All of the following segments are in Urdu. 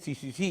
CCC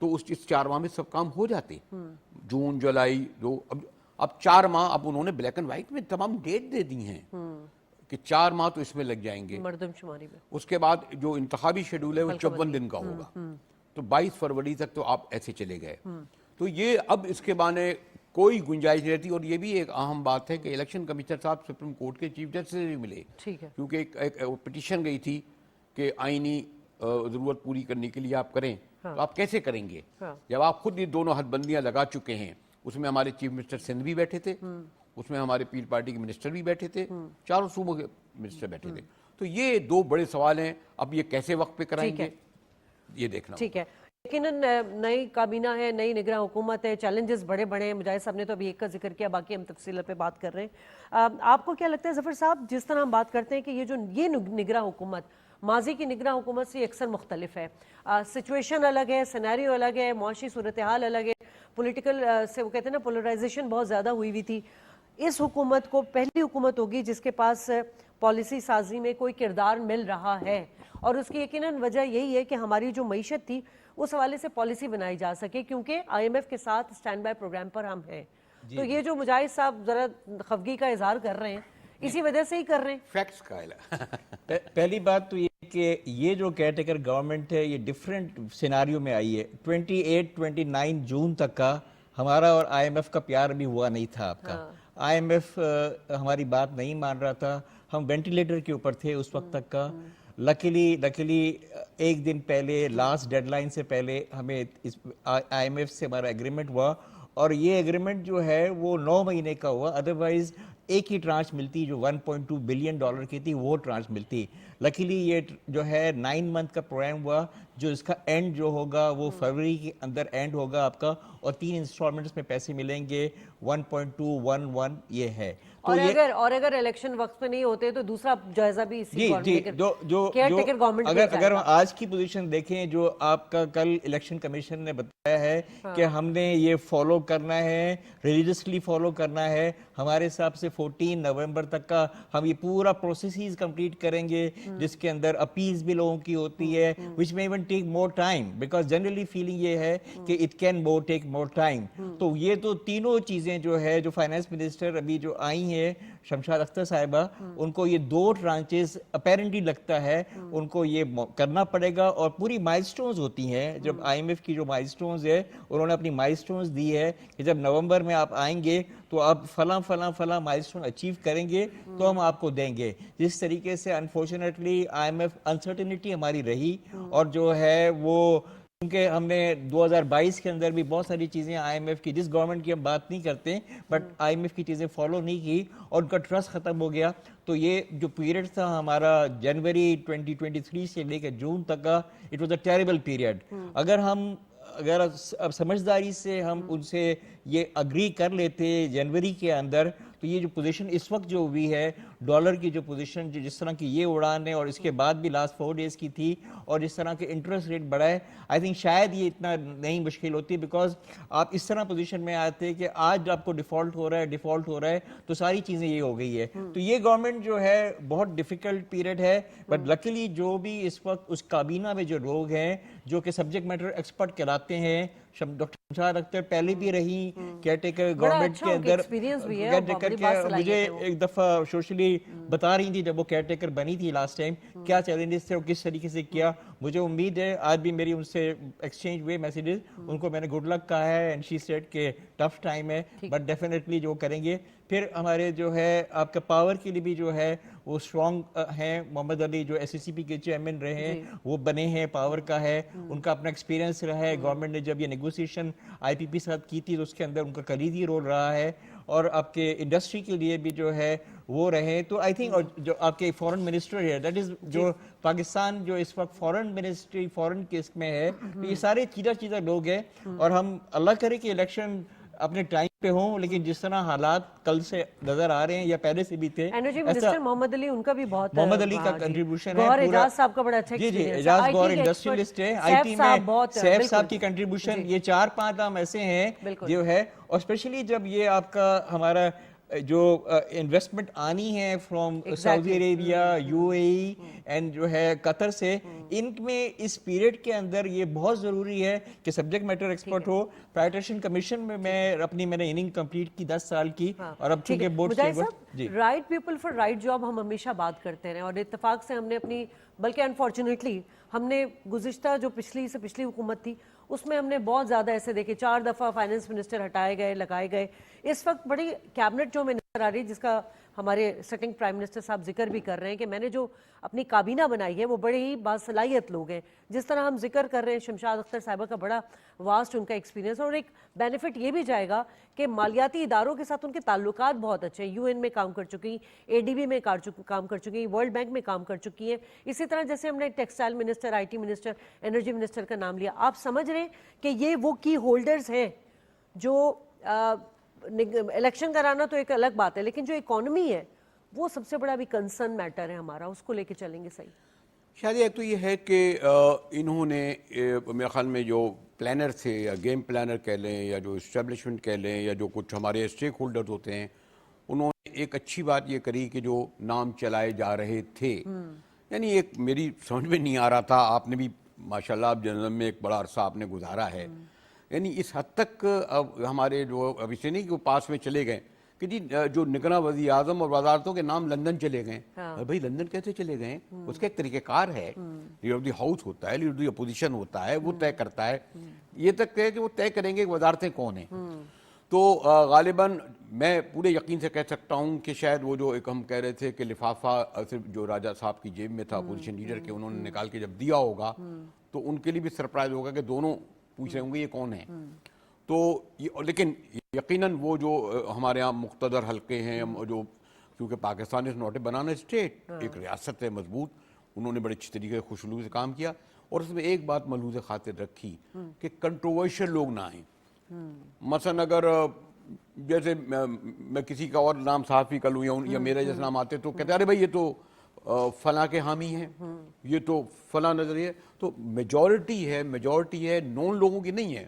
تو اس 4 ماہ میں سب کام ہو جاتے. جون جولائی جو اب 4 ماہ اب انہوں نے بلیک اینڈ وائٹ میں تمام ڈیٹ دے دی ہیں کہ 4 ماہ تو اس میں لگ جائیں گے. مردم شماری میں اس کے بعد جو انتخابی شیڈول ہے وہ 54 دن کا ہوگا, تو 22 فروری تک تو آپ ایسے چلے گئے. تو یہ اب اس کے بانے کوئی گنجائش نہیں رہتی. اور یہ بھی ایک اہم بات ہے کہ الیکشن کمشنر صاحب سپریم کورٹ کے چیف جسٹس سے بھی ملے, کیونکہ ایک پٹیشن گئی تھی کہ آئینی ضرورت پوری کرنے کے لیے آپ کریں, تو آپ کیسے کریں گے جب آپ خود یہ دونوں حد بندیاں لگا چکے ہیں. اس میں ہمارے چیف منسٹر سندھ بھی بیٹھے تھے, اس میں ہمارے پیپل پارٹی کے منسٹر بھی بیٹھے تھے, چاروں صوبوں کے منسٹر بیٹھے تھے. تو یہ 2 بڑے سوال ہیں, اب یہ کیسے وقت پہ کرائیں گے یہ دیکھنا. ٹھیک ہے, لیکن نئی کابینہ ہے, نئی نگراں حکومت ہے, چیلنجز بڑے بڑے ہیں. مجاہد صاحب نے تو ابھی ایک کا ذکر کیا, باقی ہم تفصیل پہ بات کر رہے ہیں. آپ کو کیا لگتا ہے ظفر صاحب, جس طرح ہم بات کرتے ہیں کہ یہ نگراں حکومت ماضی کی نگراں حکومت سے اکثر مختلف ہے, سچویشن الگ ہے, سینیریو الگ ہے, معاشی صورتحال الگ ہے, پولیٹیکل سے وہ کہتے ہیں نا پولرائزیشن بہت زیادہ ہوئی تھی. اس حکومت کو پہلی حکومت ہوگی جس کے پاس پالیسی سازی میں کوئی کردار مل رہا ہے, اور اس کی یقیناً وجہ یہی ہے کہ ہماری جو معیشت تھی اس حوالے سے پالیسی بنائی جا سکے, کیونکہ IMF کے ساتھ اسٹینڈ بائی پروگرام پر ہم ہیں. تو یہ جو مجاہد صاحب ذرا خفگی کا اظہار کر رہے ہیں, اسی وجہ سے ہی کر رہے ہیں. فیکٹس قائل ہے. پہلی بات تو یہ کہ یہ جو کیئر ٹیکر گورنمنٹ ہے یہ ڈیفرنٹ سیناریو میں آئی ہے. 28-29 جون تک کا ہمارا اور IMF کا پیار بھی ہوا نہیں تھا. آپ کا IMF ہماری بات نہیں مان رہا تھا, ہم وینٹیلیٹر کے اوپر تھے اس وقت تک کا. لکیلی ایک دن پہلے لاسٹ ڈیڈ لائن سے پہلے ہمیں IMF سے ہمارا ایگریمنٹ ہوا, اور یہ ایگریمنٹ جو ہے وہ 9 مہینے کا ہوا. ادروائز ایک ہی ٹرانچ ملتی جو $1.2 بلین کی تھی, وہ ٹرانچ ملتی. لکیلی یہ جو ہے 9 منتھ کا پروگرام ہوا, جو اس کا اینڈ جو ہوگا وہ فروری کے اندر اینڈ ہوگا آپ کا, اور 3 انسٹالمنٹس میں پیسے ملیں گے 1.211 یہ ہے. اور اگر الیکشن وقت پہ نہیں ہوتے تو دوسرا جائزہ بھی اسی اگر آج کی پوزیشن دیکھیں جو آپ کا کل الیکشن کمیشن نے بتایا ہے کہ ہم نے یہ فالو کرنا ہے, ریلیجسلی فالو کرنا ہے. ہمارے حساب سے 14 نومبر تک کا ہم یہ پورا پروسیسز کمپلیٹ کریں گے, جس کے اندر اپیلز بھی لوگوں کی ہوتی ہے, which may even take more time because generally feeling یہ ہے کہ it can take more time. تو یہ تو تینوں چیزیں جو ہے جو فائنانس منسٹر ابھی جو آئی ہیں شمشاد اختر صاحبہ, ان کو یہ 2 ٹرانچز اپیرنٹلی لگتا ہے ان کو یہ کرنا پڑے گا. اور پوری مائلسٹونز ہوتی ہیں, جب IMF کی جو مائلسٹونز ہے انہوں نے اپنی مائلسٹونز دی ہے کہ جب نومبر میں آپ آئیں گے تو آپ فلاں مائلسٹون اچیو کریں گے تو ہم آپ کو دیں گے. جس طریقے سے انفارچونیٹلی IMF انسرٹنٹی ہماری رہی, اور جو ہے وہ کیونکہ ہم نے 2022 کے اندر بھی بہت ساری چیزیں IMF کی, جس گورنمنٹ کی ہم بات نہیں کرتے بٹ IMF کی چیزیں فالو نہیں کی اور ان کا ٹرسٹ ختم ہو گیا. تو یہ جو پیریڈ تھا ہمارا جنوری 2023 سے لے کے جون تک کا, it was a terrible period. اگر اب سمجھداری سے ہم ان سے یہ اگری کر لیتے جنوری کے اندر, تو یہ جو پوزیشن اس وقت جو ہوئی ہے ڈالر کی جو پوزیشن جس طرح کی یہ اڑان ہے, اور اس کے بعد بھی لاسٹ 4 ڈیز کی تھی, اور جس طرح کے انٹرسٹ ریٹ بڑھا ہے, آئی تھنک شاید یہ اتنا نہیں مشکل ہوتی. بیکاز آپ اس طرح پوزیشن میں آتے کہ آج آپ کو ڈیفالٹ ہو رہا ہے تو ساری چیزیں یہ ہو گئی ہے. تو یہ گورنمنٹ جو ہے بہت ڈیفیکلٹ پیریڈ ہے, بٹ لکیلی جو بھی اس وقت اس کابینہ میں جو لوگ ہیں جو کہ سبجیکٹ میٹر ایکسپرٹ کہلاتے ہیں, ڈاکٹر شمشاد اختر پہلے بھی رہی کیئر ٹیکر گورنمنٹ کے اندر, مجھے ایک دفعہ سوشلی بتا رہی تھی جب وہ کیئر ٹیکر بنی تھی لاسٹ ٹائم کیا چیلنجز تھے اور کس طریقے سے کیا. مجھے امید ہے آج بھی میری ان سے ایکسچینج ہوئے میسیجز, ان کو میں نے گڈ لک کہا ہے اینڈ شی سیڈ کہ ٹف ٹائم ہے بٹ ڈیفینیٹلی جو کریں گے. پھر ہمارے جو ہے آپ کا پاور کے لیے بھی جو ہے وہ اسٹرانگ ہیں. محمد علی جو SCCP کے چیئرمین رہے ہیں وہ بنے ہیں, پاور کا ہے, ان کا اپنا ایکسپیرینس رہا ہے. گورنمنٹ نے جب یہ نیگوسیشن IPP ساتھ کی تھی تو اس کے اندر ان کا کلیدی رول رہا ہے, اور آپ کے انڈسٹری کے لیے بھی جو ہے وہ رہے. تو آئی تھنک, اور جو آپ کے فورن منسٹر ہے دیٹ از جو پاکستان جو اس وقت فورن منسٹری فورن کے اس میں ہے, تو یہ سارے چیزہ لوگ ہیں. اور ہم اللہ کرے کہ الیکشن اپنے ٹائم پہ ہوں, لیکن جس طرح حالات کل سے نظر آ رہے ہیں یا پہلے سے بھی تھے, انرجی منسٹر محمد علی ان کا بھی بہت, محمد علی کا کنٹریبیوشن ہے, گوہر اعجاز صاحب کا بڑا اچھا ایکسپیرینس ہے. اعجاز گوہر انڈسٹریلسٹ ہے, IT میں سیف صاحب کی کنٹریبیوشن, یہ 4-5 نام ایسے ہیں جو ہے. اور اسپیشلی جب یہ آپ کا ہمارا جو انویسٹمنٹ آنی ہے from Saudi Arabia, you a E and جو ہے قطر سے، ان میں اس پیریڈ کے اندر یہ بہت ضروری ہے کہ سبجیکٹ میٹر ایکسپرٹ ہو. پیٹیشن کمیشن میں میں نے اننگ کمپلیٹ کی 10 سال کی، اور اب چونکہ board right people for right job ہم ہمیشہ بات کرتے رہے، اور اتفاق سے ہم نے اپنی، بلکہ انفارچونیٹلی ہم نے گزشتہ جو پچھلی سے پچھلی حکومت تھی اس میں ہم نے بہت زیادہ ایسے دیکھے، 4 دفعہ فائنانس منسٹر ہٹائے گئے، لگائے گئے. اس وقت بڑی کیبنٹ جو میں نظر آ رہی ہے، جس کا ہمارے سٹنگ پرائم منسٹر صاحب ذکر بھی کر رہے ہیں کہ میں نے جو اپنی کابینہ بنائی ہے وہ بڑے ہی باصلاحیت لوگ ہیں. جس طرح ہم ذکر کر رہے ہیں شمشاد اختر صاحبہ کا بڑا واسٹ ان کا ایکسپیرینس، اور ایک بینیفٹ یہ بھی جائے گا کہ مالیاتی اداروں کے ساتھ ان کے تعلقات بہت اچھے ہیں. UN میں کام کر چکی، ADB میں کام کر چکی، ورلڈ بینک میں کام کر چکی ہیں. اسی طرح جیسے ہم نے textile minister, IT minister, energy minister کا نام لیا، آپ سمجھ رہے ہیں کہ یہ وہ کی ہولڈرز ہیں جو الیکشن کرانا تو ایک الگ بات ہے، لیکن جو اکانومی ہے وہ سب سے بڑا بھی کنسرن میٹر ہے ہمارا، اس کو لے کے چلیں گے. صحیح شاید ایک تو یہ ہے کہ انہوں نے میرے خیال میں جو پلانر تھے یا گیم پلانر کہہ لیں یا جو اسٹیبلشمنٹ کہہ لیں یا جو کچھ ہمارے اسٹیک ہولڈرز ہوتے ہیں، انہوں نے ایک اچھی بات یہ کری کہ جو نام چلائے جا رہے تھے، یعنی ایک میری سمجھ میں نہیں آ رہا تھا، آپ نے بھی ماشاءاللہ اب جرنلزم میں ایک بڑا عرصہ آپ نے گزارا ہے، یعنی اس حد تک اب ہمارے جو اب اسے نہیں کہ وہ پاس میں چلے گئے کہ جی جو نگراں وزیر اعظم اور وزارتوں کے نام لندن چلے گئے. بھائی لندن کیسے چلے گئے؟ اس کا ایک طریقہ کار ہے، لیڈر آف دی ہاؤس ہوتا ہے، لیڈر آف دی اپوزیشن ہوتا ہے، وہ طے کرتا ہے. یہ تک ہے کہ وہ طے کریں گے کہ وزارتیں کون ہیں. تو غالباً میں پورے یقین سے کہہ سکتا ہوں کہ شاید وہ جو ایک ہم کہہ رہے تھے کہ لفافہ صرف جو راجہ صاحب کی جیب میں تھا اپوزیشن لیڈر کے، انہوں نے نکال کے جب دیا ہوگا تو ان کے لیے بھی سرپرائز ہوگا کہ دونوں پوچھ رہے ہوں گے یہ کون ہے. تو لیکن یقیناً وہ جو ہمارے یہاں مقتدر حلقے ہیں، جو کیونکہ Pakistan is not a banana state, ایک ریاست ہے مضبوط، انہوں نے بڑے اچھی طریقے سے خوشلو سے کام کیا. اور اس میں ایک بات ملحوظ خاطر رکھی کہ کنٹروورشل لوگ نہ آئیں. مثلا اگر جیسے میں کسی کا اور نام صحافی کا لوں یا میرے جیسے نام آتے تو کہتے ارے بھائی یہ تو فلاں کے حامی ہیں، یہ تو فلاں نظریہ. تو میجورٹی ہے نون لوگوں کی نہیں ہے.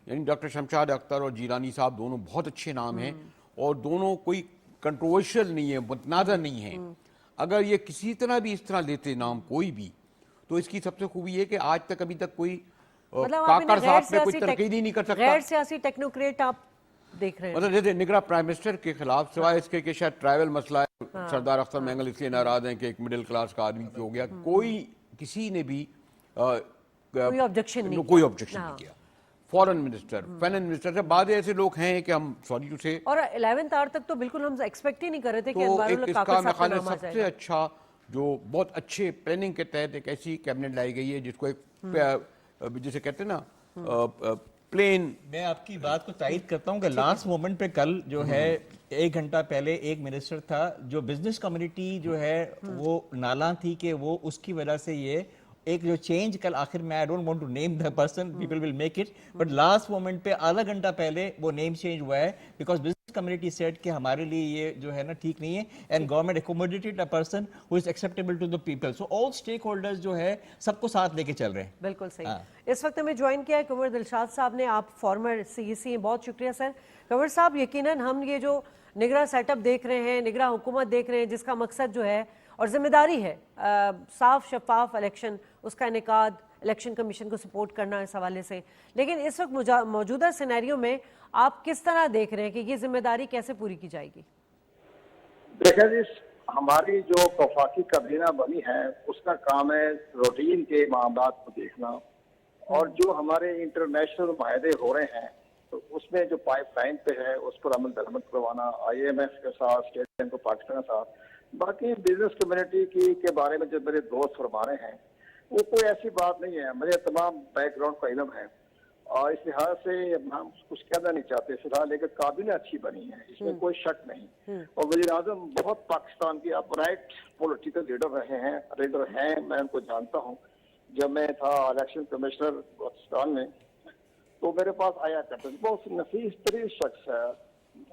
یعنی ڈاکٹر شمشاد اختر اور جیلانی صاحب دونوں بہت اچھے نام ہیں، اور دونوں کوئی کنٹروورشل نہیں ہے، متنازع نہیں ہے. اگر یہ کسی طرح بھی اس طرح لیتے نام کوئی بھی، تو اس کی سب سے خوبی یہ کہ آج تک ابھی تک کوئی کاکڑ صاحب پہ کوئی تنقید ہی نہیں کر سکتا. غیر سیاسی ٹیکنوکریٹ آپ دیکھ رہے ہیں، مطلب جیسے نگراں پرائم منسٹر کے خلاف، سوائے اس کے کہ شاید ٹرائیول مسئلہ ہے، سردار اختر مینگل اس لیے ناراض ہیں کہ ایک مڈل کلاس کا آدمی ہو گیا، کوئی کسی نے بھی کوئی آبجیکشن نہیں کیا. فورن منسٹر، فائنانس منسٹر سے بعد ایسے لوگ ہیں کہ ہم سوری ٹو سے، اور 11 آر تک تو بالکل ہم ایکسپیکٹ ہی نہیں کر رہے تھے کہ تو انوار ایک اللہ اس کاکڑ کا صاحب کا نام آ سب جائے سے گا. اچھا جو بہت اچھے پلاننگ کے تحت ایک ایسی کیبنٹ لائی گئی ہے جس کو ایک جسے کہتے ہیں نا پلین. میں آپ کی بات کو تائید کرتا ہوں کہ لاسٹ مومنٹ پہ کل جو ہے 1 گھنٹہ پہلے ایک منسٹر تھا جو بزنس کمیونٹی جو ہے وہ نالاں تھی کہ وہ اس کی وجہ سے یہ ایک جو چینج کل آخر میں I don't want to name the person, people will make it, but last moment پہ آدھا گھنٹہ پہلے وہ نیم چینج ہوا ہے because business community said کہ ہمارے لیے یہ جو ہے نا ٹھیک نہیں ہے and government accommodated a person who is acceptable to the people. So all stakeholders جو ہے سب کو ساتھ لے کے چل رہے ہیں. بالکل صحیح. اس وقت ہمیں جوائن کیا ہے کنور دلشاد صاحب نے، آپ فارمر CEC ہیں. بہت شکریہ سر. کنور صاحب یقیناً ہم یہ جو نگراں سیٹ اپ دیکھ رہے ہیں، نگراں حکومت دیکھ رہے ہیں، جس کا مقصد جو ہے اور ذمہ داری ہے صاف شفاف الیکشن، اس کا انعقاد، الیکشن کمیشن کو سپورٹ کرنا اس حوالے سے، لیکن اس وقت موجودہ سینیریو میں آپ کس طرح دیکھ رہے ہیں کہ یہ ذمہ داری کیسے پوری کی جائے گی؟ دیکھیں جی، ہماری جو وفاقی کابینہ بنی ہے اس کا کام ہے روٹین کے معاملات کو دیکھنا، اور جو ہمارے انٹرنیشنل معاہدے ہو رہے ہیں تو اس میں جو پائپ لائن پہ ہے اس پر عمل درآمد کروانا، IMF کے ساتھ، اسٹیٹ بینک آف پاکستان کے ساتھ. باقی بزنس کمیونٹی کے بارے میں جو میرے دوست فرما رہے ہیں وہ کوئی ایسی بات نہیں ہے، مجھے تمام بیک گراؤنڈ کا علم ہے، اور اس لحاظ سے ہم کچھ کہنا نہیں چاہتے فی الحال، لیکن کابینہ اچھی بنی ہے، اس میں کوئی شک نہیں. اور وزیر اعظم بہت پاکستان کی اپرائٹ پولیٹیکل لیڈر ہیں، میں ان کو جانتا ہوں. جب میں تھا الیکشن کمشنر پاکستان میں تو میرے پاس آیا کرتے تھے، بہت نفیس ترین شخص ہے.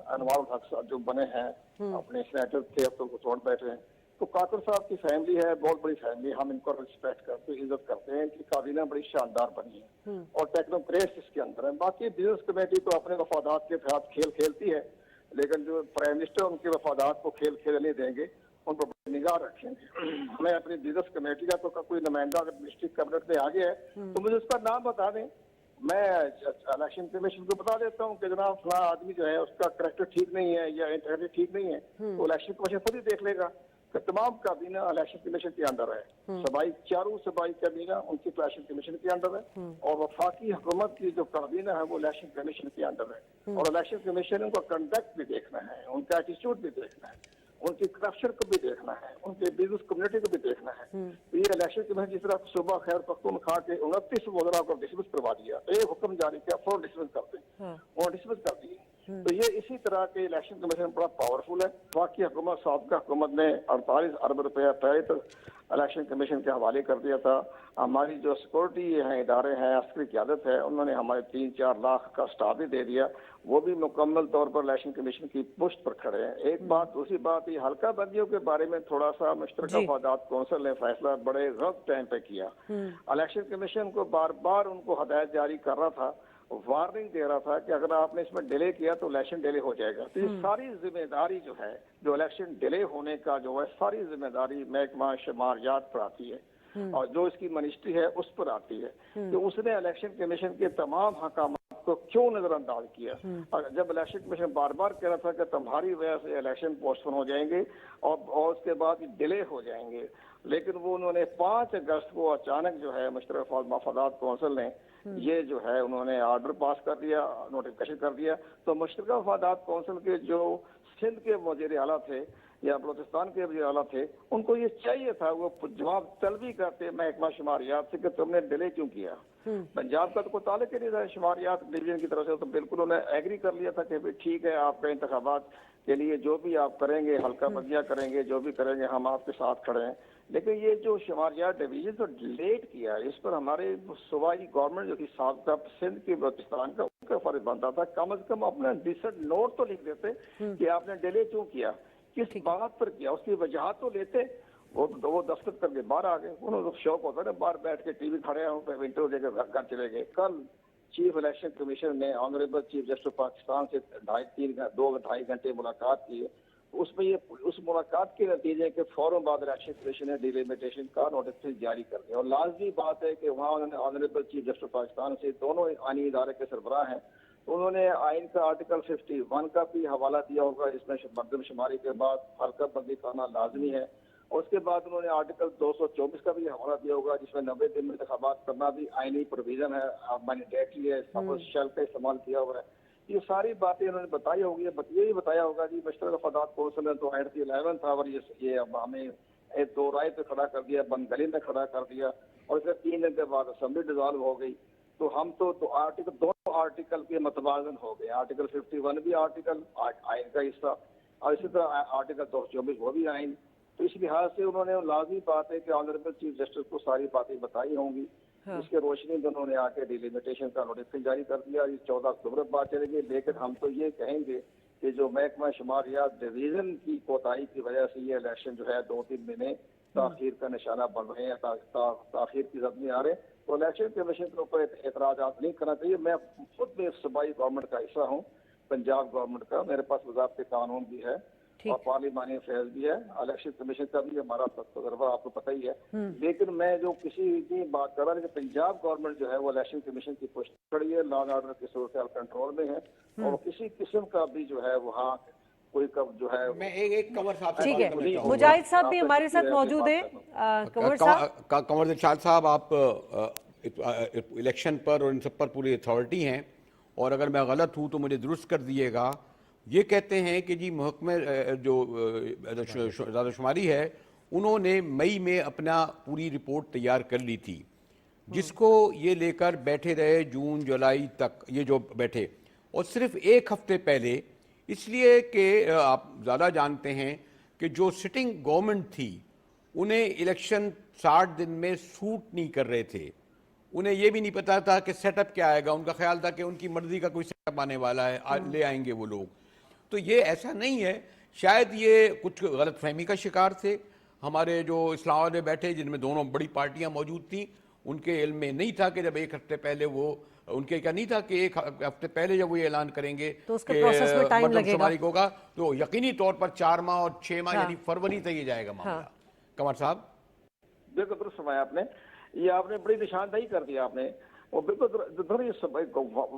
انوار الحق صاحب جو بنے ہیں اپنے سینیٹر تھے، اب تو وہ چھوڑ بیٹھے ہیں. تو کاکڑ صاحب کی فیملی ہے، بہت بڑی فیملی، ہم ان کو ریسپیکٹ کرتے ہیں، عزت کرتے ہیں کہ کابینہ بڑی شاندار بنی ہے اور ٹیکنوکریٹس اس کے اندر ہیں. باقی بزنس کمیٹی تو اپنے مفادات کے ساتھ کھیل کھیلتی ہے، لیکن جو پرائم منسٹر ان کے مفادات کو کھیل کھیلنے دیں گے، ان پر نگاہ رکھیں گے۔ ہمیں اپنی بزنس کمیٹی کا تو کوئی نمائندہ اگر ڈسٹرکٹ کیبنٹ میں آگے ہے تو مجھے اس کا نام بتا دیں، میں الیکشن کمیشن کو بتا دیتا ہوں کہ جناب فلاں آدمی جو ہے اس کا کریکٹر ٹھیک نہیں ہے یا انٹیگریٹی ٹھیک نہیں ہے، تو الیکشن کمیشن خود ہی دیکھ لے گا کہ تمام کابینہ الیکشن کمیشن کے اندر ہے، چاروں صوبائی کابینہ ان کی الیکشن کمیشن کے اندر ہے، اور وفاقی حکومت کی جو کابینہ ہے وہ الیکشن کمیشن کے اندر ہے، اور الیکشن کمیشن ان کا کنڈکٹ بھی دیکھنا ہے، ان کا ایٹیچیوڈ بھی دیکھنا ہے، ان کی کرپشن کو بھی دیکھنا ہے، ان کے بزنس کمیونٹی کو بھی دیکھنا ہے۔ یہ الیکشن کمیشن جس طرح صوبہ خیر پختونخوا کے 29 وزراء کو ڈسمس کروا دیا، ایک حکم جاری کیا فوراً ڈسمس کر دیں، اور ڈسمس کر دیے۔ تو یہ اسی طرح کے الیکشن کمیشن بڑا پاورفل ہے۔ باقی حکومت سابقہ حکومت نے 48 ارب روپیہ پہلے تو الیکشن کمیشن کے حوالے کر دیا تھا۔ ہماری جو سیکورٹی ہیں ادارے ہیں، عسکری قیادت ہے، انہوں نے ہمارے 3-4 لاکھ کا اسٹاف بھی دے دیا، وہ بھی مکمل طور پر الیکشن کمیشن کی پشت پر کھڑے ہیں۔ ایک بات، دوسری بات، یہ حلقہ بندیوں کے بارے میں تھوڑا سا مشترکہ مفادات کونسل نے فیصلہ بڑے غلط ٹائم پہ کیا۔ الیکشن کمیشن کو بار بار ان کو ہدایت جاری کر رہا تھا، وارننگ دے رہا تھا کہ اگر آپ نے اس میں ڈیلے کیا تو الیکشن ڈیلے ہو جائے گا۔ تو یہ ساری ذمہ داری جو ہے، جو الیکشن ڈیلے ہونے کا جو ہے، ساری ذمہ داری محکمہ شماریات پر آتی ہے، اور جو اس کی منسٹری ہے اس پر آتی ہے کہ اس نے الیکشن کمیشن کے تمام حکامات کو کیوں نظر انداز کیا۔ اور جب الیکشن کمیشن بار بار کہہ رہا تھا کہ تمہاری وجہ سے الیکشن پوسٹ پون ہو جائیں گے اور اس کے بعد ڈیلے ہو جائیں گے، لیکن وہ انہوں نے 5 اگست کو اچانک جو ہے مشترکہ مفادات کونسل نے یہ جو ہے انہوں نے آرڈر پاس کر دیا، نوٹیفیکیشن کر دیا۔ تو مشترکہ مفادات کونسل کے جو سندھ کے وزیر اعلیٰ تھے یا بلوچستان کے وزیر اعلیٰ تھے، ان کو یہ چاہیے تھا، وہ جواب طلبی کرتے محکمہ شماریات سے کہ تم نے ڈیلے کیوں کیا۔ پنجاب کا تو کوئی تعلق ہی نہیں تھا شماریات ڈویژن کی طرف سے، تو بالکل انہوں نے ایگری کر لیا تھا کہ ٹھیک ہے، آپ کے انتخابات کے لیے جو بھی آپ کریں گے، حلقہ بندیاں کریں گے، جو بھی کریں گے، ہم آپ کے ساتھ کھڑے ہیں۔ لیکن یہ جو شماریات ڈویژن تو لیٹ کیا، اس پر ہمارے صوبائی گورنمنٹ جو تھی سابقہ سندھ کی بلوچستان کا، ان کا فرض بنتا تھا کم از کم اپنا ڈیسنٹ نوٹ تو لکھ دیتے کہ آپ نے ڈیلے کیوں کیا، کس بات پر کیا، اس کی وجہ تو لیتے۔ وہ دستخط کر کے باہر آ گئے، انہوں نے شوق ہوتا ہے باہر بیٹھ کے ٹی وی کھڑے ہوں پہ انٹرویو دے کے گھر چلے گئے۔ کل چیف الیکشن کمیشن نے honourable chief justice of Pakistan سے 2.5 گھنٹے ملاقات کی ہے۔ اس میں یہ اس ملاقات کے نتیجے کے فوراً بعد الیکشن کمیشن نے ڈیلیمیٹیشن کا نوٹیفکیشن جاری کر دیا، اور لازمی بات ہے کہ وہاں انہوں نے honourable chief justice of Pakistan سے، دونوں آئینی ادارے کے سربراہ ہیں، انہوں نے آئین کا آرٹیکل 51 کا بھی حوالہ دیا ہوگا، جس میں مردم شماری کے بعد حلقہ بندی کرنا لازمی ہے، اور اس کے بعد انہوں نے آرٹیکل 224 کا بھی حوالہ دیا ہوگا، جس میں 90 دن میں انتخابات کرنا بھی آئینی پروویژن ہے، مینڈیٹری ہے، سب شیل کا استعمال کیا ہوا ہے۔ یہ ساری باتیں انہوں نے بتائی ہوگی، یہی بتایا ہوگا جی مشترکہ مفادات کونسل نے تو 11th آور یہ اب ہمیں ایک 2 رائے پہ کھڑا کر دیا، بند گلی میں کھڑا کر دیا، اور پھر 3 دن کے بعد اسمبلی ڈیزالو ہو گئی۔ تو ہم تو آرٹیکل، دونوں آرٹیکل کے متوازن ہو گئے، آرٹیکل 51 بھی آرٹیکل آئین کا حصہ، اور اسی طرح آرٹیکل 224 وہ بھی آئین۔ تو اس لحاظ سے انہوں نے لازمی بات ہے کہ آنریبل چیف جسٹس کو ساری باتیں بتائی ہوں گی، اس کے روشنی میں انہوں نے آ کے ڈیلیمیٹیشن کا نوٹیفکیشن جاری کر دیا۔ 14 اکتوبر بات چلے گی، لیکن ہم تو یہ کہیں گے کہ جو محکمہ شماریات ڈویژن کی کوتاہی کی وجہ سے یہ الیکشن جو ہے 2-3 مہینے تاخیر کا نشانہ بن رہے ہیں، تاخیر کی زد میں آ رہے ہیں، تو الیکشن کمیشن کے اوپر اعتراضات نہیں کرنا چاہیے۔ میں خود بھی صوبائی گورنمنٹ کا حصہ ہوں، پنجاب گورنمنٹ کا، میرے پاس وزارت قانون بھی ہے اور پارلیمانی افیئرز بھی ہے، الیکشن کمیشن کا بھی ہمارا تجربہ آپ کو پتہ ہی ہے، لیکن میں جو کسی کی بات کر رہا ہوں کہ پنجاب گورنمنٹ جو ہے وہ الیکشن کمیشن کی پشت کھڑی ہے، لا اینڈ آرڈر کی صورتحال کنٹرول میں ہے، اور کسی قسم کا بھی جو ہے وہاں کوئی جو ہے میں ایک کنور صاحب سے ٹھیک بات ہے، کرنا چاہوں گا۔ مجاہد صاحب بھی ہمارے ساتھ موجود ہیں۔ کنور صاحب، کنور ارشاد صاحب، آپ الیکشن پر اور ان سب پر پوری اتھارٹی ہیں، اور اگر میں غلط ہوں تو مجھے درست کر دیے گا۔ یہ کہتے ہیں کہ جی محکمہ جو اعداد و شماری ہے، انہوں نے مئی میں اپنا پوری رپورٹ تیار کر لی تھی، جس کو یہ لے کر بیٹھے رہے جون جولائی تک، یہ جو بیٹھے، اور صرف 1 ہفتے پہلے، اس لیے کہ آپ زیادہ جانتے ہیں کہ جو سٹنگ گورنمنٹ تھی انہیں الیکشن 60 دن میں سوٹ نہیں کر رہے تھے، انہیں یہ بھی نہیں پتا تھا کہ سیٹ اپ کیا آئے گا، ان کا خیال تھا کہ ان کی مرضی کا کوئی سیٹ اپ آنے والا ہے، لے آئیں گے وہ لوگ۔ تو یہ ایسا نہیں ہے، شاید یہ کچھ غلط فہمی کا شکار تھے ہمارے جو اسلام آباد میں بیٹھے، جن میں دونوں بڑی پارٹیاں موجود تھیں، ان کے علم میں نہیں تھا کہ جب 1 ہفتے پہلے وہ ان کے کیا نہیں تھا کہ ایک ہفتے پہلے جب وہ یہ اعلان کریں گے تو اس کے پروسیس میں ٹائم لگے گا شماری ہوگا تو یقینی طور پر 4 ماہ اور 6 ماہ یعنی فروری تک یہ جائے گا معاملہ. قمر صاحب بالکل درست فرمایا آپ نے. یہ آپ نے بڑی نشاندہی کر دیا آپ نے. اور بالکل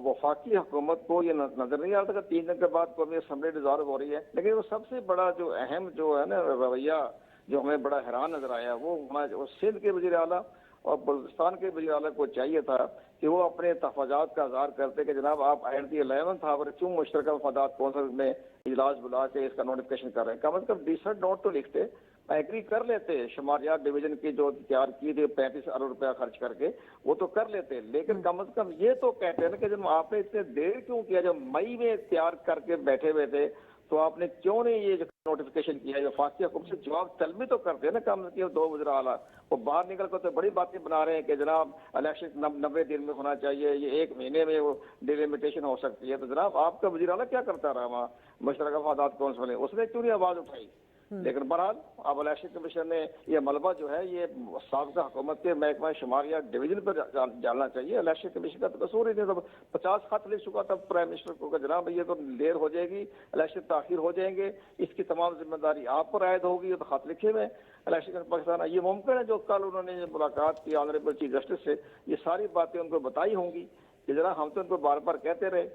وفاقی حکومت کو یہ نظر نہیں آتا کہ 3 دن کے بعد قومی اسمبلی ڈیزالو ہو رہی ہے. لیکن وہ سب سے بڑا جو اہم جو ہے نا رویہ جو ہمیں بڑا حیران نظر آیا وہ سندھ کے وزیر اعلیٰ اور بلوچستان کے وزیر اعلیٰ کو چاہیے تھا کہ وہ اپنے تفاضات کا اظہار کرتے کہ جناب آپ ایٹ دی 11th آور کیوں مشترکہ مفادات کونسل میں اجلاس بلا کے اس کا نوٹیفکیشن کر رہے ہیں. کم از کم ڈیسنٹ نوٹ تو لکھتے, ایگری کر لیتے. شماریات ڈویژن کی جو تیار کی تھی 35 ارب روپیہ خرچ کر کے وہ تو کر لیتے, لیکن کم از کم یہ تو کہتے ہیں نا کہ جب آپ نے اتنے دیر کیوں کیا, جب مئی میں تیار کر کے بیٹھے ہوئے تھے تو آپ نے کیوں نہیں یہ نوٹیفکیشن کیا. یہ وفاقی حکومت سے جواب طلبی تو کرتے ہیں نا کم سے کم 2 وزراء اعلیٰ. وہ باہر نکل کر تو بڑی باتیں بنا رہے ہیں کہ جناب الیکشن 90 دن میں ہونا چاہیے, یہ 1 مہینے میں وہ ڈیلیمیٹیشن ہو سکتی ہے. تو جناب آپ کا وزیر اعلیٰ کیا کرتا رہا وہاں مشترکہ مفادات کونسل میں, اس نے کیوں نہیں آواز اٹھائی. لیکن بہرحال اب الیکشن کمیشن نے یہ ملبہ جو ہے یہ سابقہ حکومت کے محکمہ شماریات ڈویژن پر ڈالنا چاہیے. الیکشن کمیشن کا تو قصور ہی نہیں. 50 خط لکھ چکا تھا پرائم منسٹر کو کہ جناب یہ تو دیر ہو جائے گی, الیکشن تاخیر ہو جائیں گے, اس کی تمام ذمہ داری آپ پر عائد ہوگی. یہ تو خط لکھے ہوئے الیکشن پاکستان. یہ ممکن ہے جو کل انہوں نے ملاقات کی آنریبل چیف جسٹس سے یہ ساری باتیں ان کو بتائی ہوں گی کہ ذرا ہم تو ان کو بار بار کہتے رہے.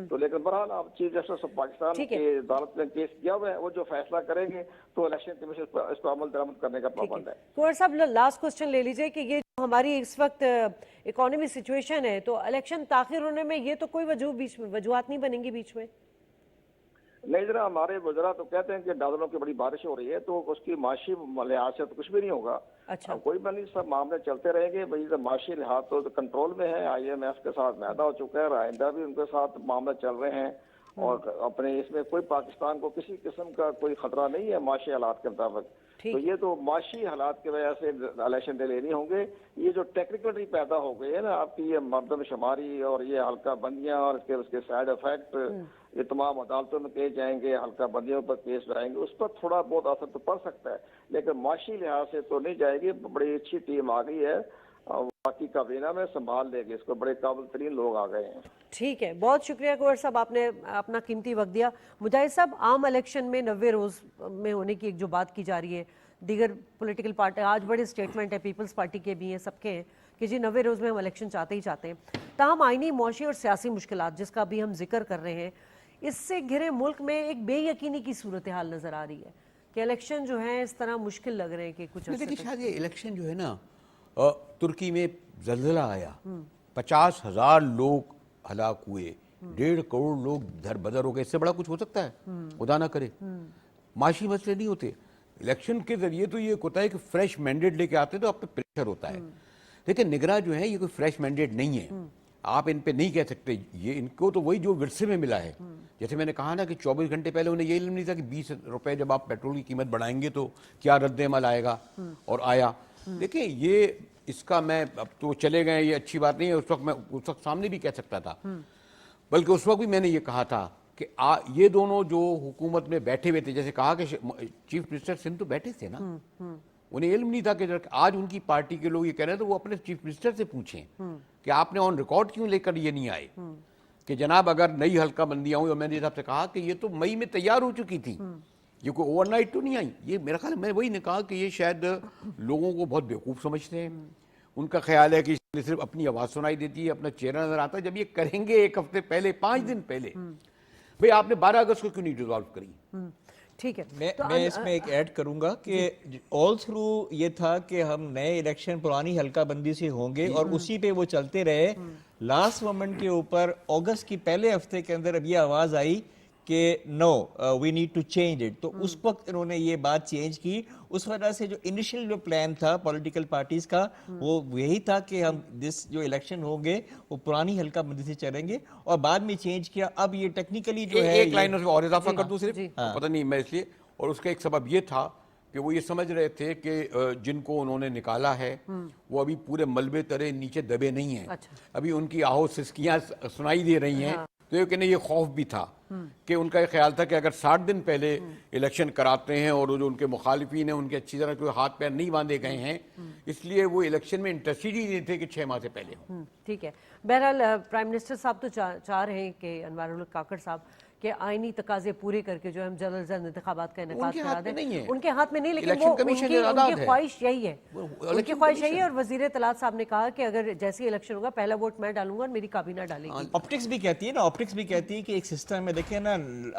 تو لیکن بہرحال آپ چیف جسٹس آف پاکستان کی عدالت میں کیس کیا ہوا ہے, وہ جو فیصلہ کریں گے تو الیکشن کمیشن اس کو عمل درآمد کرنے کا پابند ہے. کوئر صاحب لاسٹ کوسچن لے لیجئے کہ یہ جو ہماری اس وقت اکانومی سچویشن ہے تو الیکشن تاخیر ہونے میں یہ تو کوئی وجوہات نہیں بنیں گی بیچ میں؟ نہیں ذرا ہمارے وزراء تو کہتے ہیں کہ ڈالروں کی بڑی بارش ہو رہی ہے تو اس کی معاشی لحاظ سے تو کچھ بھی نہیں ہوگا. اچھا کوئی بات نہیں, سب معاملے چلتے رہیں گے. بھائی معاشی لحاظ تو کنٹرول میں ہے, IMF کے ساتھ معاہدہ ہو چکا ہے, آئندہ بھی ان کے ساتھ معاملے چل رہے ہیں اور اپنے اس میں کوئی پاکستان کو کسی قسم کا کوئی خطرہ نہیں ہے معاشی حالات کے مطابق. تو یہ تو معاشی حالات کی وجہ سے الیکشن ڈیلے نہیں ہوں گے. یہ جو ٹیکنیکلٹی پیدا ہو گئی ہے نا آپ کی, یہ مردم شماری اور یہ حلقہ بندیاں اور اس کے سائیڈ افیکٹ, یہ تمام عدالتوں میں کیے جائیں گے, حلقہ بندیوں پر کیس بنائیں گے, اس پر تھوڑا بہت اثر تو پڑ سکتا ہے لیکن معاشی لحاظ سے تو نہیں جائے گی. بڑی اچھی ٹیم آ گئی ہے, باقی کابینہ میں سنبھال لے گی اس کو, بڑے قابل ترین لوگ آ گئے ہیں. ٹھیک ہے, بہت شکریہ کوئر صاحب, آپ نے اپنا قیمتی وقت دیا. مجاہد صاحب, عام الیکشن میں 90 روز میں ہونے کی ایک جو بات کی جا رہی ہے, دیگر پولیٹیکل پارٹی آج بڑے سٹیٹمنٹ ہے, پیپلز پارٹی کے بھی ہیں, سب کے ہیں کہ جی 90 روز میں ہم الیکشن چاہتے ہی چاہتے ہیں. تاہم آئینی, معاشی اور سیاسی مشکلات جس کا بھی ہم ذکر کر رہے ہیں, اس سے گھرے ملک میں ایک بے یقینی کی صورتحال نظر آ رہی ہے کہ الیکشن جو ہیں اس طرح مشکل لگ رہے ہیں کہ کچھ دیکھیں شاید یہ الیکشن جو ہے نا, ترکی میں زلزلہ آیا, 50,000 لوگ ہلاک ہوئے, 1.5 کروڑ لوگ در بدر ہو گئے, اس سے بڑا کچھ ہو سکتا ہے؟ خدا نہ کرے. معاشی مسئلے نہیں ہوتے. الیکشن کے ذریعے تو یہ ہوتا ہے کہ فریش مینڈیٹ لے کے آتے تو آپ پہ پریشر ہوتا ہے. لیکن نگراں جو ہے یہ کوئی فریش مینڈیٹ نہیں ہے, آپ ان پہ نہیں کہہ سکتے. یہ ان کو تو وہی جو ورثے میں ملا ہے. جیسے میں نے کہا نا کہ 24 گھنٹے پہلے انہیں یہ علم نہیں تھا کہ 20 روپے جب آپ پیٹرول کی قیمت بڑھائیں گے تو کیا رد عمل آئے گا, اور آیا. دیکھیں یہ اس کا میں اب تو چلے گئے, یہ اچھی بات نہیں ہے. اس وقت سامنے بھی کہہ سکتا تھا, بلکہ اس وقت بھی میں نے یہ کہا تھا کہ یہ دونوں جو حکومت میں بیٹھے ہوئے تھے, جیسے کہا کہ چیف منسٹر سندھ تو بیٹھے تھے نا, انہیں علم نہیں تھا کہ آج ان کی پارٹی کے لوگ یہ کہہ رہے ہیں تو وہ اپنے چیف منسٹر سے پوچھیں کہ آپ نے آن ریکارڈ کیوں لے کر یہ نہیں آئے کہ جناب اگر نئی حلقہ بندیاں ہوں. میں نے صاحب سے کہا کہ یہ تو مئی میں تیار ہو چکی تھی, یہ کوئی اوور نائٹ تو نہیں آئی. یہ میرا خیال ہے, میں وہی نے کہا کہ یہ شاید لوگوں کو بہت بیوقوف سمجھتے ہیں. ان کا خیال ہے کہ صرف اپنی آواز سنائی دیتی ہے, اپنا چہرہ نظر آتا ہے. جب یہ کریں گے 1 ہفتے پہلے, 5 دن پہلے, بھئی آپ نے 12 اگست کو کیوں نہیں ڈیزالو کری؟ ٹھیک ہے, میں اس میں ایک ایڈ کروں گا کہ آل تھرو یہ تھا کہ ہم نئے الیکشن پرانی حلقہ بندی سے ہوں گے اور اسی پہ وہ چلتے رہے. لاسٹ مومنٹ کے اوپر اگست کی پہلے ہفتے کے اندر اب یہ آواز آئی کہ no we need to change it, تو اس وقت انہوں نے یہ بات چینج کی. اس وجہ سے جو انیشل جو پلان تھا پولیٹیکل پارٹیز کا وہ یہی تھا کہ ہم جو الیکشن ہوں گے وہ پرانی حلقہ بندی سے چلیں گے, اور بعد میں چینج کیا. اب یہ ٹیکنیکلی جو ہے ایک لائن اور اضافہ کر دوں صرف, پتہ نہیں میں اس لیے, اور اس کا ایک سبب یہ تھا کہ وہ یہ سمجھ رہے تھے کہ جن کو انہوں نے نکالا ہے وہ ابھی پورے ملبے ترے نیچے دبے نہیں ہیں, ابھی ان کی آہو سسکیاں سنائی دے رہی ہیں, تو یہ خوف بھی تھا کہ ان کا یہ خیال تھا کہ اگر 60 دن پہلے الیکشن کراتے ہیں اور جو ان کے مخالفین ہیں ان کے اچھی طرح کوئی ہاتھ پیر نہیں باندھے گئے ہیں، اس لیے وہ الیکشن میں انٹرسٹڈ ہی نہیں تھے کہ 6 ماہ سے پہلے ہوں۔ ٹھیک ہے، بہرحال پرائم منسٹر صاحب تو چاہ رہے ہیں کہ انوار الحق کاکڑ صاحب کہ آئینی تقاضے پورے کر کے جو ہم جلد از جلد انتخابات کا انعقاد کرا دیں۔ ان کے ہاتھ میں نہیں، لیکن وہ ان کی خواہش یہی ہے، ان کی خواہش یہی ہے، اور وزیر اطلاعات صاحب نے کہا کہ اگر جیسی الیکشن ہوگا پہلا ووٹ میں ڈالوں گا اور میری کابینہ ڈالے گی۔ آپٹکس بھی کہتی ہے نا، آپٹکس بھی کہتی ہے کہ ایک سسٹم میں دیکھیں نا،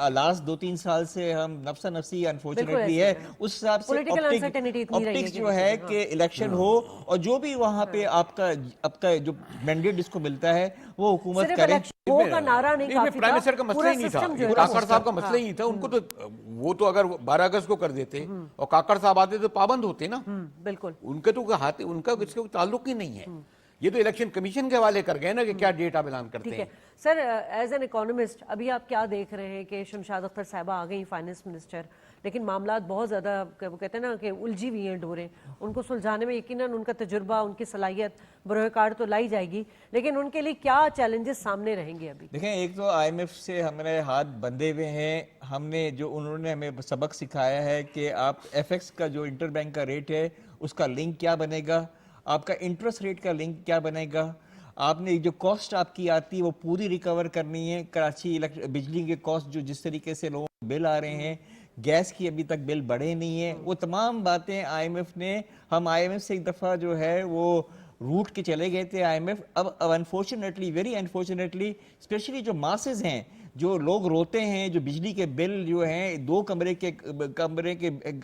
لاسٹ 2-3 سال سے ہم نفسا نفسی انفارچونیٹلی ہے، اس حساب سے آپٹکس جو ہے کہ الیکشن ہو اور جو بھی وہاں پہ آپ کا جو مینڈیٹ جس کو ملتا ہے وہ حکومت کرے۔ ہوگا نعرہ نہیں کافی تھا، پرائم منسٹر کا مسئلہ ہی نہیں تھا، کاکڑ صاحب کا مسئلہ ہی نہیں تھا، ان کو تو وہ تو اگر 12 اگست کو کر دیتے اور کاکڑ صاحب آتے تو پابند ہوتے نا، بالکل ان کے تو ہاتھ، ان کا اس کے تعلق ہی نہیں ہے۔ یہ تو الیکشن کمیشن کے حوالے کر گئے نا کہ کیا ڈیٹ آپ اعلان کرتے ہیں۔ سر، ایز این اکانومسٹ ابھی آپ کیا دیکھ رہے ہیں کہ شمشاد اختر صاحبہ آ گئی فائنانس منسٹر، لیکن معاملات بہت زیادہ وہ کہتے ہیں نا کہ الجھی ہوئی ہیں ڈوریں، ان کو سلجھانے میں یقیناً ان کا تجربہ، ان کی صلاحیت بروئے کار تو لائی جائے گی، لیکن ان کے لیے کیا چیلنجز سامنے رہیں گے ابھی؟ دیکھیں، ایک تو آئی ایم ایف سے ہمارے ہاتھ بندھے ہوئے ہیں، ہم نے جو انہوں نے ہمیں سبق سکھایا ہے کہ آپ ایف ایکس کا جو انٹر بینک کا ریٹ ہے اس کا لنک کیا بنے گا، آپ کا انٹرسٹ ریٹ کا لنک کیا بنے گا، آپ نے جو کاسٹ آپ کی آتی ہے وہ پوری ریکور کرنی ہے۔ کراچی بجلی کے کاسٹ جو جس طریقے سے لوگوں کو بل آ رہے ہیں، گیس کی ابھی تک بل بڑھے نہیں ہیں، وہ تمام باتیں آئی ایم ایف نے، ہم آئی ایم ایف سے ایک دفعہ جو ہے وہ روٹ کے چلے گئے تھے آئی ایم ایف، اب انفارچونیٹلی، ویری انفارچونیٹلی، اسپیشلی جو ماسز ہیں، جو لوگ روتے ہیں، جو بجلی کے بل جو ہیں 2 کمرے کے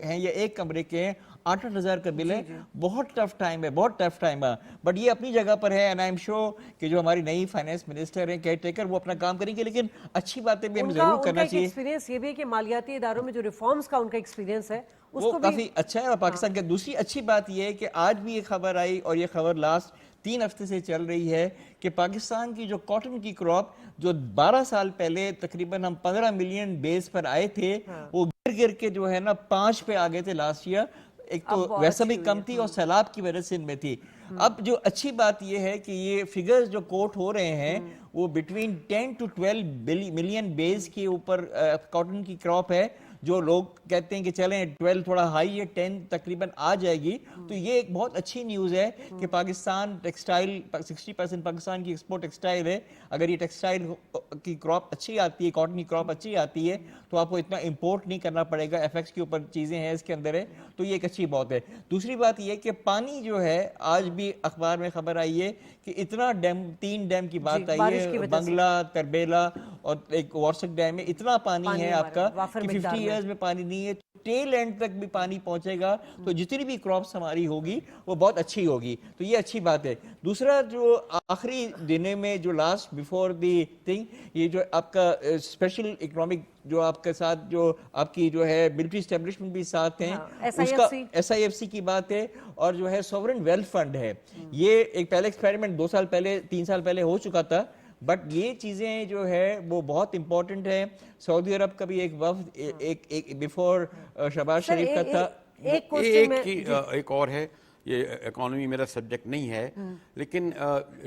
ہیں یا 1 کمرے کے ہیں، 8-8 ہزار کا بل ہے، بہت ٹف ٹائم ہے، بہت ٹف ٹائم ہے، بٹ یہ اپنی جگہ پر ہے، اینڈ آئی ایم شیور کہ جو ہماری نئی فائنانس منسٹر ہیں، کیئر ٹیکر، وہ اپنا کام کریں گے، لیکن اچھی باتیں بھی ہمیں ضرور کرنا چاہیے۔ ایکسپیرینس یہ بھی ہے کہ مالیاتی اداروں میں جو ریفارمز کا ان کا ایکسپیرینس ہے اس وہ کو کافی اچھا ہے، اور پاکستان کے دوسری اچھی بات یہ ہے کہ آج بھی یہ خبر آئی، اور یہ خبر لاسٹ 3 ہفتے سے چل رہی ہے کہ پاکستان کی جو کاٹن کی کراپ جو 12 سال پہلے تقریباً ہم 15 ملین بیس پر آئے تھے، وہ گر کے جو ہے نا 5 پہ آگے تھے لاسٹ ایئر، ایک تو ویسا بھی کم تھی اور سیلاب کی وجہ سے ان میں تھی۔ اب جو اچھی بات یہ ہے کہ یہ فگرز جو کوٹ ہو رہے ہیں وہ بٹوین 10 to 12 ملین بیس کے اوپر کاٹن کی کراپ ہے، جو لوگ کہتے ہیں کہ چلیں 12 تھوڑا ہائی ہے، 10 تقریباً آ جائے گی، تو یہ ایک بہت اچھی نیوز ہے کہ پاکستان ٹیکسٹائل 60% پاکستان کی ایکسپورٹ ٹیکسٹائل ہے۔ اگر یہ ٹیکسٹائل کی کراپ اچھی آتی ہے، کاٹن کی کراپ اچھی آتی ہے، تو آپ کو اتنا امپورٹ نہیں کرنا پڑے گا، ایف ایکس کے اوپر چیزیں ہیں اس کے اندر ہے، تو یہ ایک اچھی بات ہے۔ دوسری بات یہ کہ پانی جو ہے، آج بھی اخبار میں خبر آئی ہے کہ اتنا ڈیم، 3 ڈیم کی بات آئی ہے، بنگلہ، تربیلا اور ایک وارسک ڈیم میں اتنا پانی ہے آپ کا کہ 50 ایئرز میں پانی نہیں ہے، ٹیل اینڈ تک بھی پانی پہنچے گا، تو جتنی بھی کراپس ہماری ہوگی وہ بہت اچھی ہوگی، تو یہ اچھی بات ہے۔ دوسرا جو آخری دنوں میں جو لاسٹ بیفور دی تھنگ، یہ جو آپ کا اسپیشل اکنامک جو آپ کے ساتھ جو آپ کی جو ہے ملٹری اسٹیبلشمنٹ بھی ساتھ ہیں، اس کا ایس آئی ایف سی کی بات ہے، اور جو ہے سوورن ویلتھ فنڈ ہے، یہ ایک پہلے ایکسپیریمنٹ 2 سال پہلے 3 سال پہلے ہو چکا تھا، بٹ یہ چیزیں جو ہے وہ بہت امپورٹنٹ ہے۔ سعودی عرب کا بھی ایک وفد ایک بیفور شہباز شریف کا تھا۔ ایک اور ہے، یہ اکانومی میرا سبجیکٹ نہیں ہے، لیکن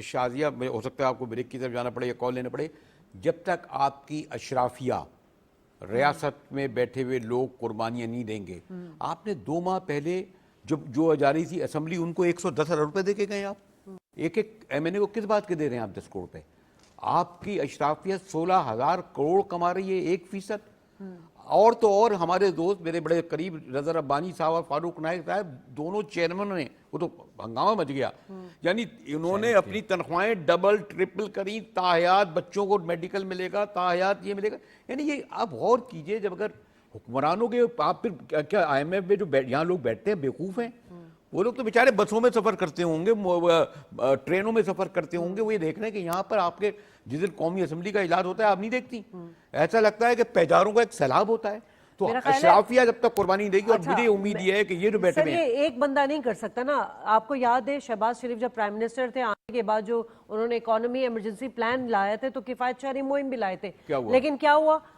شازیہ ہو سکتا ہے آپ کو بریک کی طرف جانا پڑے یا کال لینا پڑے، جب تک آپ کی اشرافیہ ریاست میں بیٹھے ہوئے لوگ قربانیاں نہیں دیں گے، آپ نے 2 ماہ پہلے جو جا رہی تھی اسمبلی، ان کو 110 ہزار روپے دے کے گئے آپ، ایک ایم این اے کو کس بات کے دے رہے ہیں آپ 10 کروڑ پہ؟ آپ کی اشرافیہ 16,000 کروڑ کما رہی ہے، 1%۔ اور تو اور ہمارے دوست میرے بڑے قریب رضا ربانی صاحب اور فاروق نائک صاحب دونوں چیئرمین نے، وہ تو ہنگامہ مچ گیا، یعنی انہوں نے اپنی تنخواہیں ڈبل ٹرپل کری، تاحیات بچوں کو میڈیکل ملے گا، تاحیات یہ ملے گا، یعنی یہ آپ غور کیجئے، جب اگر حکمرانوں کے آپ پھر کیا آئی ایم ایف میں جو یہاں لوگ بیٹھتے ہیں بیوقوف ہیں؟ وہ لوگ تو بیچارے بسوں میں سفر کرتے ہوں گے، ٹرینوں میں سفر کرتے ہوں گے، وہ یہ دیکھ رہے ہیں کہ یہاں پر آپ کے جس دن قومی اسمبلی کا اجلاس ہوتا ہے آپ نہیں دیکھتی، ایسا لگتا ہے کہ پیجاروں کا ایک سیلاب ہوتا ہے۔ تو اشرافیہ جب تک قربانی دے گی، اور مجھے امید یہ ہے کہ یہ جو بیٹھے ہوئے ہیں، یہ ایک بندہ نہیں کر سکتا نا۔ آپ کو یاد ہے شہباز شریف جب پرائم منسٹر تھے، آنے کے بعد جو انہوں نے اکانومی ایمرجنسی پلان لایا تھے تو کفایت شہری مہم بھی لائے تھے، لیکن کیا ہوا؟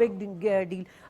big deal।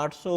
800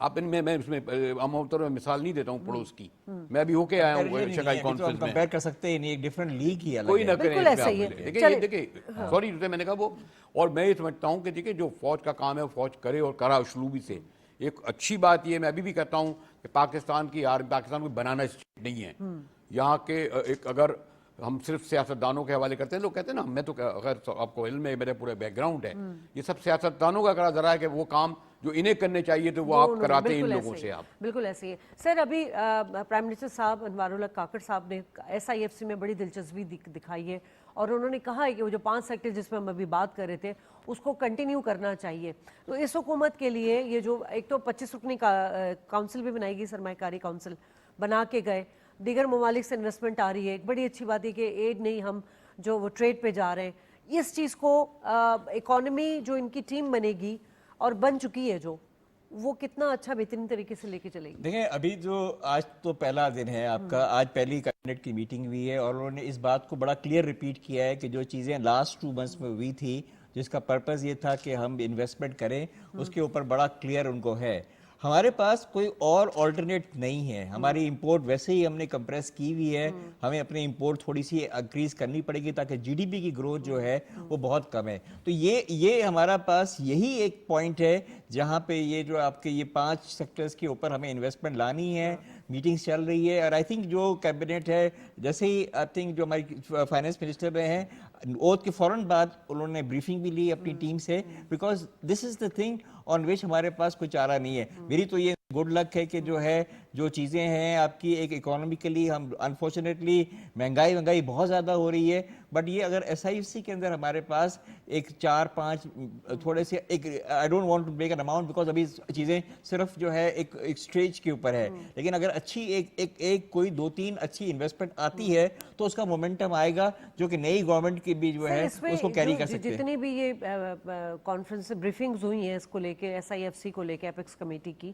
آپ میں اس میں عام طور میں مثال نہیں دیتا ہوں پڑوس کی، میں ابھی ہو کے آیا ہوں شنگھائی کانفرنس میں. کمپیئر کر سکتے ہیں نہیں، ایک ڈیفرنٹ لیگ ہی الگ کوئی نہ ہے. کریں بالکل اس میں ایسا ہی ہے. آپ دیکھیں یہ دیکھیں سوری میں نے کہا وہ، اور میں یہ سمجھتا ہوں کہ دیکھیں جو فوج کا کام ہے وہ فوج کرے اور کرا اسلوبی سے. ایک اچھی بات یہ میں ابھی بھی کہتا ہوں کہ پاکستان کو بنانا اسٹیٹ نہیں ہے. یہاں کے ایک اگر ہم صرف سیاستدانوں کے حوالے کرتے ہیں، لوگ کہتے ہیں نا، میں تو اگر آپ کو علم ہے، میرے پورے بیک گراؤنڈ ہے، یہ سب سیاستدانوں کا کرا ذرا ہے کہ وہ کام جو انہیں کرنے چاہیے تو وہ آپ کراتے ہیں ان لوگوں سے. آپ بالکل ایسے ہی ہے. سر ابھی پرائم منسٹر صاحب انوار الحق کاکڑ صاحب نے SIFC میں بڑی دلچسپی دکھائی ہے اور انہوں نے کہا ہے کہ وہ جو 5 سیکٹر جس میں ہم ابھی بات کر رہے تھے اس کو کنٹینیو کرنا چاہیے. تو اس حکومت کے لیے یہ جو ایک تو 25 رکنی کاؤنسل بھی بنائی گئی، سرمایہ کاری کاؤنسل بنا کے گئے، دیگر ممالک سے انویسٹمنٹ آ رہی ہے. ایک بڑی اچھی بات ہے کہ ایڈ نہیں، ہم جو وہ ٹریڈ پہ جا رہے ہیں. اس چیز کو اکانومی جو ان کی ٹیم بنے گی اور بن چکی ہے جو، وہ کتنا اچھا بہترین طریقے سے لے کے چلے گی. دیکھیں ابھی جو آج تو پہلا دن ہے آپ کا، آج پہلی کابینٹ کی میٹنگ ہوئی ہے اور انہوں نے اس بات کو بڑا کلیئر ریپیٹ کیا ہے کہ جو چیزیں لاسٹ 2 منتھس میں ہوئی تھی جس کا پرپز یہ تھا کہ ہم انویسٹمنٹ کریں، اس کے اوپر بڑا کلیئر ان کو ہے. ہمارے پاس کوئی اور آلٹرنیٹ نہیں ہے. ہماری امپورٹ ویسے ہی ہم نے کمپریس کی ہوئی ہے، ہمیں اپنی امپورٹ تھوڑی سی انکریز کرنی پڑے گی تاکہ GDP کی گروتھ جو ہے وہ بہت کم ہے. تو یہ ہمارا پاس یہی ایک پوائنٹ ہے جہاں پہ یہ جو آپ کے یہ 5 سیکٹرز کے اوپر ہمیں انویسٹمنٹ لانی ہے. میٹنگز چل رہی ہے اور آئی تھنک جو کیبنٹ ہے، جیسے ہی آئی تھنک جو ہماری فائنانس منسٹر رہے ہیں، اوتھ کے فوراً بعد انہوں نے بریفنگ بھی لی اپنی ٹیم سے، because this is the thing on وچ ہمارے پاس کوئی چارہ نہیں ہے. میری تو یہ گڈ لک ہے کہ جو ہے جو چیزیں ہیں آپ کی ایک اکانومیکلی، ہم انفارچونیٹلی مہنگائی بہت زیادہ ہو رہی ہے، بٹ یہ اگر SIFC کے اندر ہمارے پاس ایک 4-5 تھوڑے سے ایک I don't want to make an amount because ابھی چیزیں صرف جو ہے ایک اسٹیج کے اوپر ہے، لیکن اگر اچھی ایک کوئی 2-3 اچھی انویسٹمنٹ آتی ہے تو اس کا مومنٹم آئے گا جو کہ نئی گورنمنٹ کی بھی جو ہے اس کو کیری کر سکتے ہیں. جتنی بھی یہ کانفرنس بریفنگز ہوئی ہیں اس کو لے کے، SIFC کو لے کے، اپیکس کمیٹی کی،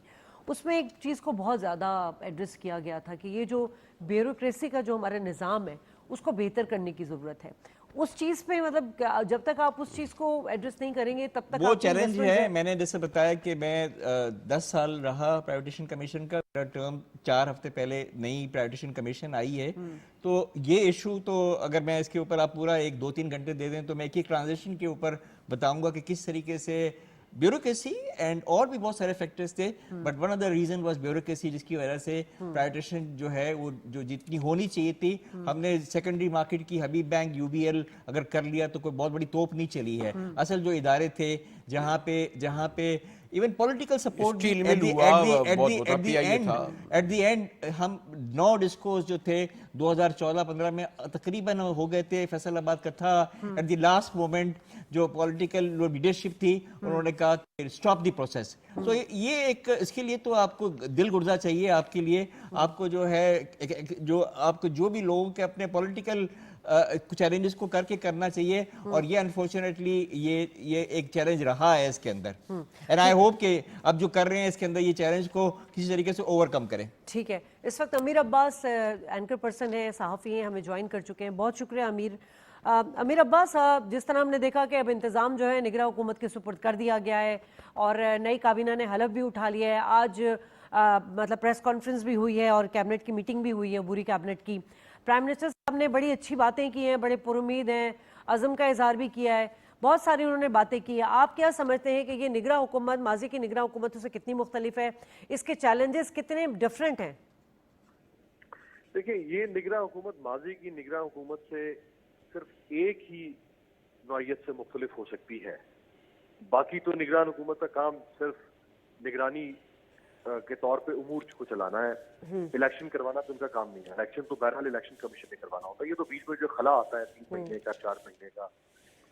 اس میں ایک چیز کو بہت زیادہ ایڈریس کیا گیا تھا کہ یہ جو بیوروکریسی کا جو ہمارا نظام ہے اس کو بہتر کرنے کی ضرورت ہے. اس چیز پہ مطلب جب تک آپ اس چیز کو ایڈریس نہیں کریں گے تب تک وہ چیلنج ہے. میں نے جیسے بتایا کہ میں 10 سال رہا پرائیویٹیشن کمیشن کا، میرا ٹرم 4 ہفتے پہلے نئی پرائیویٹیشن کمیشن آئی ہے. تو یہ ایشو تو اگر میں اس کے اوپر آپ پورا 1-2-3 گھنٹے دے دیں تو میں ایک ٹرانزیشن کے اوپر بتاؤں گا کہ کس طریقے سے بیوروکریسی اینڈ اور بھی بہت سارے فیکٹرز تھے، but one of the reason was bureaucracy, جس کی وجہ سے پرائیویٹیشن جو ہے وہ جو جتنی ہونی چاہیے تھی، ہم نے سیکنڈری مارکیٹ کی حبیب بینک، UBL اگر کر لیا تو کوئی بہت بڑی توپ نہیں چلی ہے. اصل جو ادارے تھے جہاں پہ even political support at the end ہم 9 ڈسکوز جو تھے 2014-15 میں تقریباً ہو گئے تھے. فیصل آباد کا تھا ایٹ دی لاسٹ مومنٹ جو پولیٹیکل لیڈرشپ تھی انہوں نے کہا کہ اسٹاپ دی پروسیس. تو یہ ایک اس کے لیے تو آپ کو دل گرزا چاہیے. آپ کے لیے آپ کو جو ہے آپ کو جو بھی لوگوں کے اپنے پولیٹیکل چیلنجز کو کر کے کرنا چاہیے، اور یہ انفارچونیٹلی یہ ایک چیلنج رہا ہے اس کے اندر. اینڈ آئی ہوپ کہ اب جو کر رہے ہیں اس کے اندر یہ چیلنج کو کسی طریقے سے اوور کم کریں. ٹھیک ہے. اس وقت امیر عباس اینکر پرسن ہے، صحافی ہیں، ہمیں جوائن کر چکے ہیں. بہت شکریہ امیر عباس. جس طرح ہم نے دیکھا کہ اب انتظام جو ہے نگراں حکومت کے سپرد کر دیا گیا ہے اور نئی کابینہ نے حلف بھی اٹھا لیا ہے. آج مطلب پریس کانفرنس بھی ہوئی ہے اور کیبنٹ کی میٹنگ بھی ہوئی ہے، عبوری کیبنٹ کی. پرائم منسٹر صاحب نے بڑی اچھی باتیں کی ہیں، بڑے پر امید ہیں، عزم کا اظہار بھی کیا ہے، بہت ساری انہوں نے باتیں کی ہیں. آپ کیا سمجھتے ہیں کہ یہ نگراں حکومت ماضی کی نگراں حکومتوں سے کتنی مختلف ہے؟ اس کے چیلنجز کتنے ڈیفرنٹ ہیں؟ دیکھیں، یہ نگراں حکومت ماضی کی نگراں حکومت سے صرف ایک ہی نوعیت سے مختلف ہو سکتی ہے. باقی تو نگران حکومت کا کام صرف نگرانی کے طور پہ امور کو چلانا ہے. الیکشن کروانا تو ان کا کام نہیں ہے. الیکشن تو بہرحال الیکشن کمیشن نے کروانا ہوتا ہے. یہ تو بیچ میں جو خلا آتا ہے 3 مہینے کا 4 مہینے کا،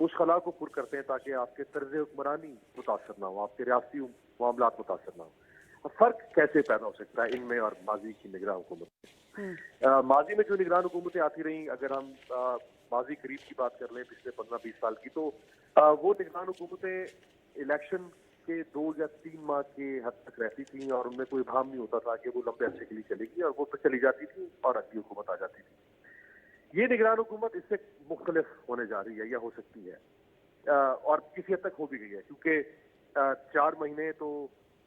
اس خلا کو پر کرتے ہیں تاکہ آپ کے طرز حکمرانی متاثر نہ ہو، آپ کے ریاستی معاملات متاثر نہ ہو. فرق کیسے پیدا ہو سکتا ہے ان میں اور ماضی کی نگراں حکومت میں؟ ماضی میں جو نگران حکومتیں آتی رہیں، اگر ہم ماضی قریب کی بات کر لیں پچھلے 15-20 سال کی، تو وہ نگران حکومتیں الیکشن کے 2 یا 3 ماہ کے حد تک رہتی تھیں اور ان میں کوئی ابہام نہیں ہوتا تھا کہ وہ لمبے عرصے کے لیے چلے گی، اور وہ پھر چلی جاتی تھی اور اگلی حکومت آ جاتی تھی. یہ نگران حکومت اس سے مختلف ہونے جا رہی ہے یا ہو سکتی ہے، اور کسی حد تک ہو بھی گئی ہے، کیونکہ 4 مہینے تو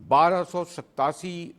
1287